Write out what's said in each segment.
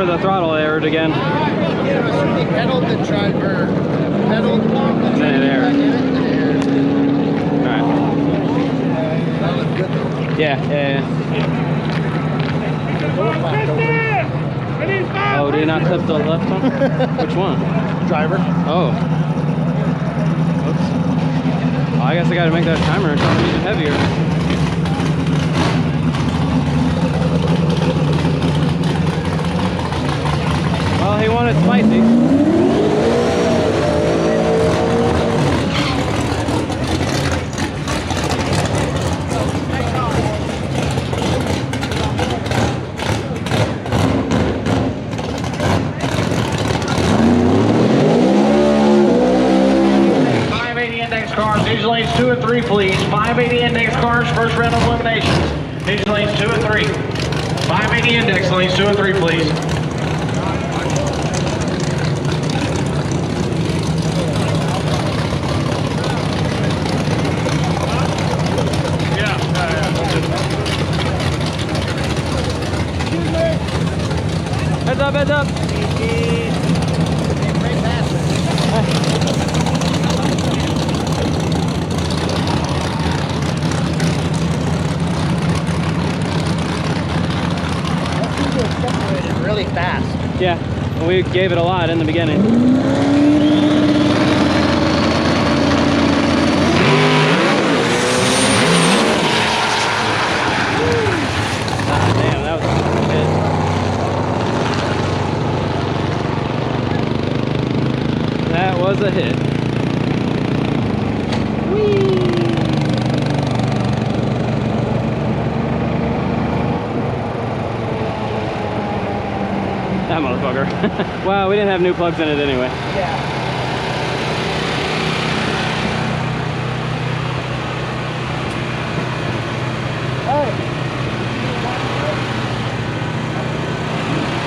where the throttle erred again. He pedaled the driver, pedaled and then it aired. Alright. That was good though. Yeah. Oh, did he not clip the left one? Which one? Driver. Oh. Oops. Well, I guess I gotta make that timer and try to make it heavier. Well, he wanted spicy. 2 and 3, please. 580 index cars, first round of eliminations. Neutral lanes 2 and 3. 580 index lanes 2 and 3, please. Heads up, heads up. Really fast. Yeah, we gave it a lot in the beginning. Ah, damn, that was a hit. That was a hit. That motherfucker. Wow, we didn't have new plugs in it anyway. Yeah.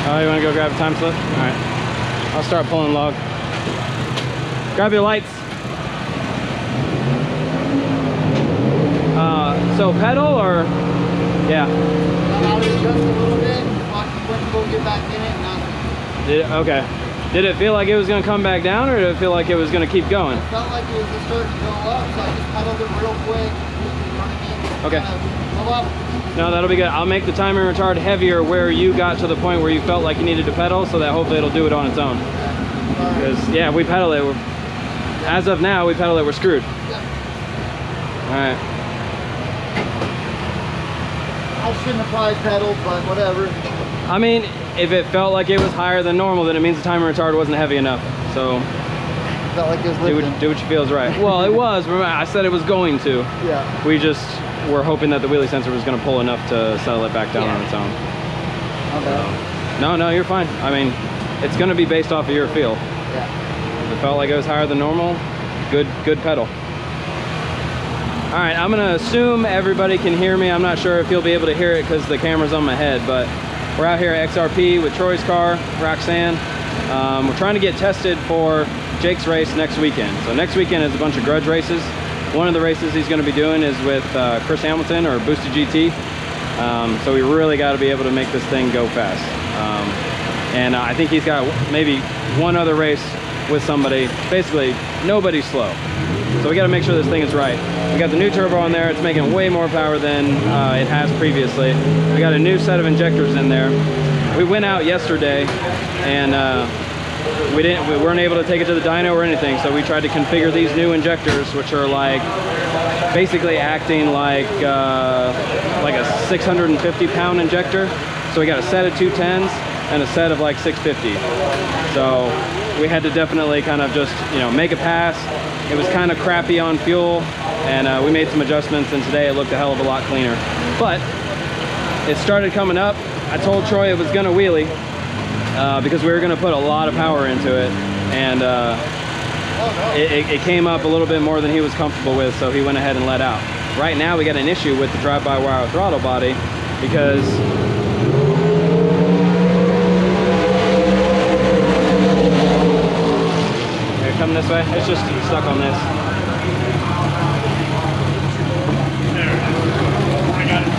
Oh, you want to go grab a time slip? All right. I'll start pulling log. Grab your lights. So pedal or? Yeah. I'll adjust a little bit. We'll get back in it. Okay. Did it feel like it was going to come back down, or did it feel like it was going to keep going? It felt like it was just starting to go up, so I just pedaled it real quick. Okay. Go up. No, that'll be good. I'll make the timing retard heavier where you got to the point where you felt like you needed to pedal, so that hopefully it'll do it on its own. Because, yeah, we pedal it. As of now, we pedal it, we're screwed. All right. I shouldn't have probably pedaled, but whatever. I mean, if it felt like it was higher than normal, then it means the timer retard wasn't heavy enough. So Felt like it was lifting. do what you feel is right. Well, it was. Remember, I said it was going to. Yeah. We just were hoping that the wheelie sensor was going to pull enough to settle it back down on its own. No, you're fine. I mean, it's going to be based off of your feel. Yeah. If it felt like it was higher than normal, good pedal. All right, I'm going to assume everybody can hear me. I'm not sure if you'll be able to hear it because the camera's on my head, but we're out here at XRP with Troy's car, Roxanne. We're trying to get tested for Jake's race next weekend. So next weekend is a bunch of grudge races. One of the races he's going to be doing is with Chris Hamilton or Boosted GT. So we really got to be able to make this thing go fast. And I think he's got maybe one other race with somebody. Basically, nobody's slow. So we got to make sure this thing is right. We got the new turbo on there. It's making way more power than it has previously. We got a new set of injectors in there. We went out yesterday and we weren't able to take it to the dyno or anything. So we tried to configure these new injectors, which are like basically acting like a 650-pound injector. So we got a set of 210s and a set of like 650. So we had to definitely kind of just, make a pass. It was kind of crappy on fuel, and we made some adjustments, and today it looked a hell of a lot cleaner. But it started coming up. I told Troy it was gonna wheelie because we were gonna put a lot of power into it, and it came up a little bit more than he was comfortable with, so he went ahead and let out. Right now we got an issue with the drive-by-wire throttle body because coming this way, it's just stuck on this.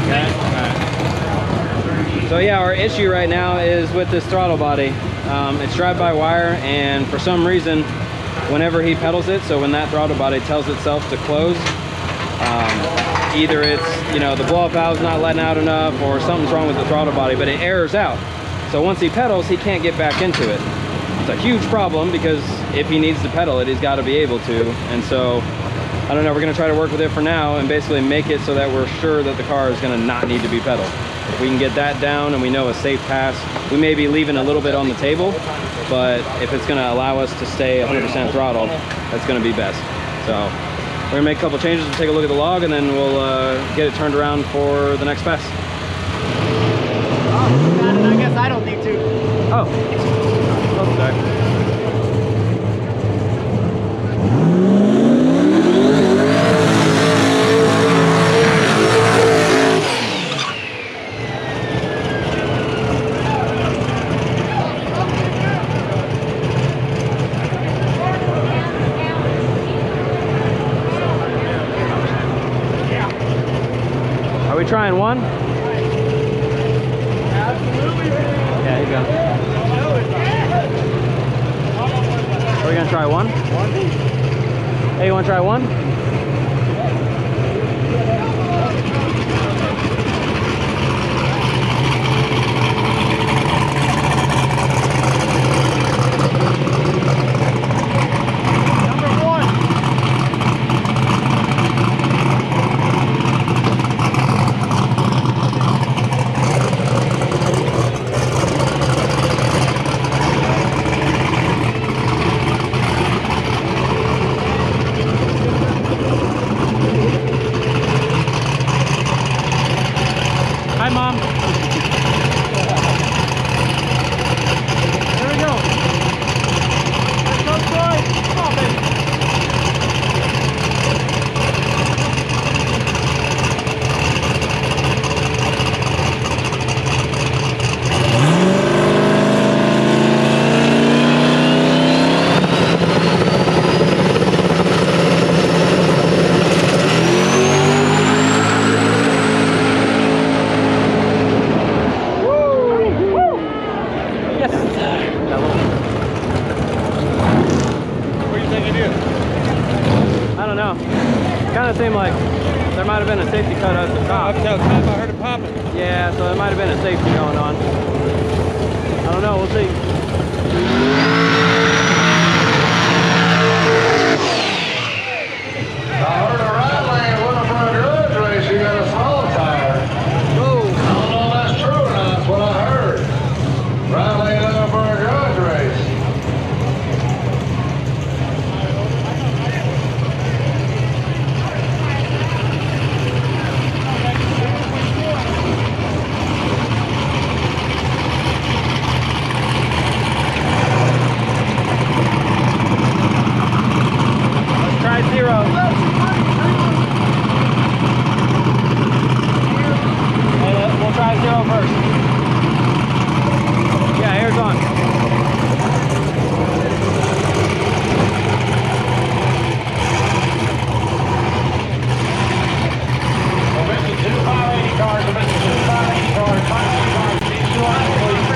Okay. All right. So yeah, our issue right now is with this throttle body. It's drive-by-wire, and for some reason, whenever he pedals it, so when that throttle body tells itself to close, either it's, you know, the blow-up valve's not letting out enough, or something's wrong with the throttle body, but it errors out. So once he pedals, he can't get back into it. It's a huge problem, because if he needs to pedal it, he's got to be able to. And so, I don't know, we're going to try to work with it for now and basically make it so that we're sure that the car is going to not need to be pedaled. If we can get that down and we know a safe pass, we may be leaving a little bit on the table, but if it's going to allow us to stay 100% throttle, that's going to be best. So we're going to make a couple changes. We'll take a look at the log, and then we'll get it turned around for the next pass. Oh, I guess I don't need to. Oh, okay. Are we trying one? Absolutely. Yeah, here you go. Are we gonna try one? Hey, you wanna try one? Hi, Mom. There we go. Let's go, Troy. Come on, baby. Kind of seemed like there might have been a safety cut at the top. Up till top, I heard it popping. Yeah, so there might have been a safety going on. I don't know, we'll see. I heard a rattling looking for a grudge race. You got a small tire. Whoa. I don't know if that's true or not. That's what I heard. Rattling looking for a grudge race. Try zero. We'll try zero first. Yeah, air's on. Mr. 2580 cars, Mr. 2580 cars, 580 cars, these two lines, please.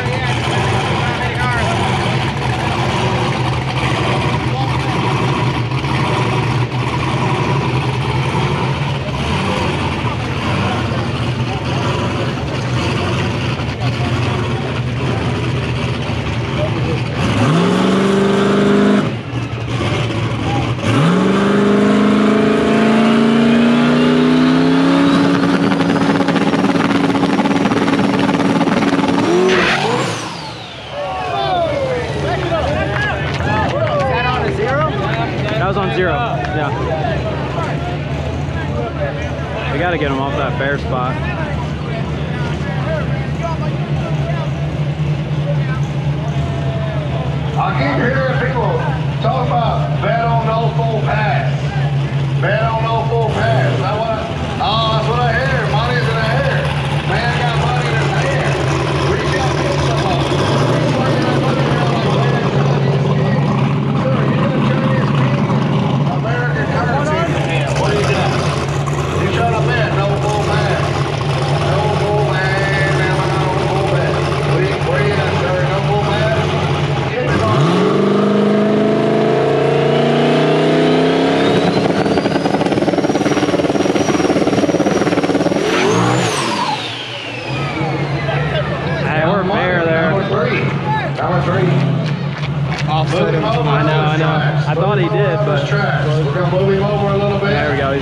That was on zero. Yeah. We got to get him off that bare spot. I keep hearing people talk about bet on no full pass. Bet on no full pass. Is that what? Oh, that's what I hear. Money's in the air. Man got money in his hand. Reach out and get some of it. He's playing that money around like playing Chinese king. Sir, you got Chinese king, American currency in your hand. What are you doing? You trying to bet no full pass. No full pass.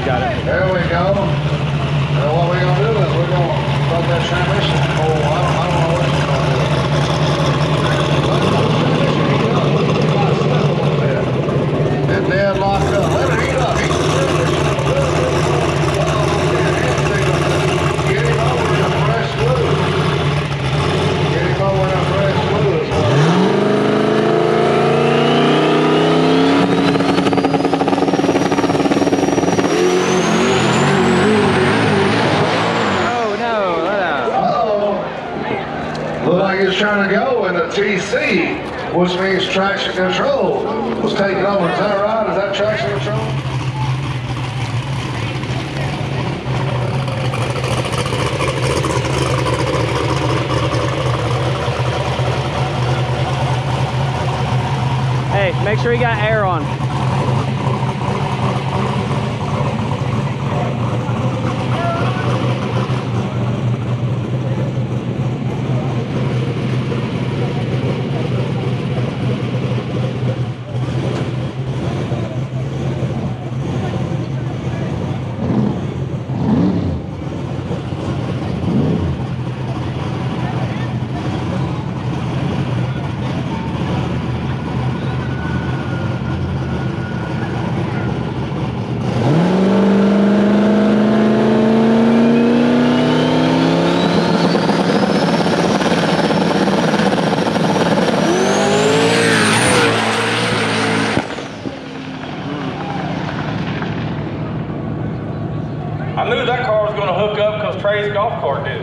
he's got it. There we go. Now what we're gonna do is we're gonna plug that transmission. Oh, I don't know what you're gonna do. It dead locked up. Let it heat up. Heat the transmission up a little bit. Get him over in a fresh fluid. Get him over in a fresh fluid. Looked like he was trying to go in the TC, which means traction control was taking over. Is that right? Is that traction control? Hey, make sure you got air on. I knew that car was going to hook up because Trey's golf cart did.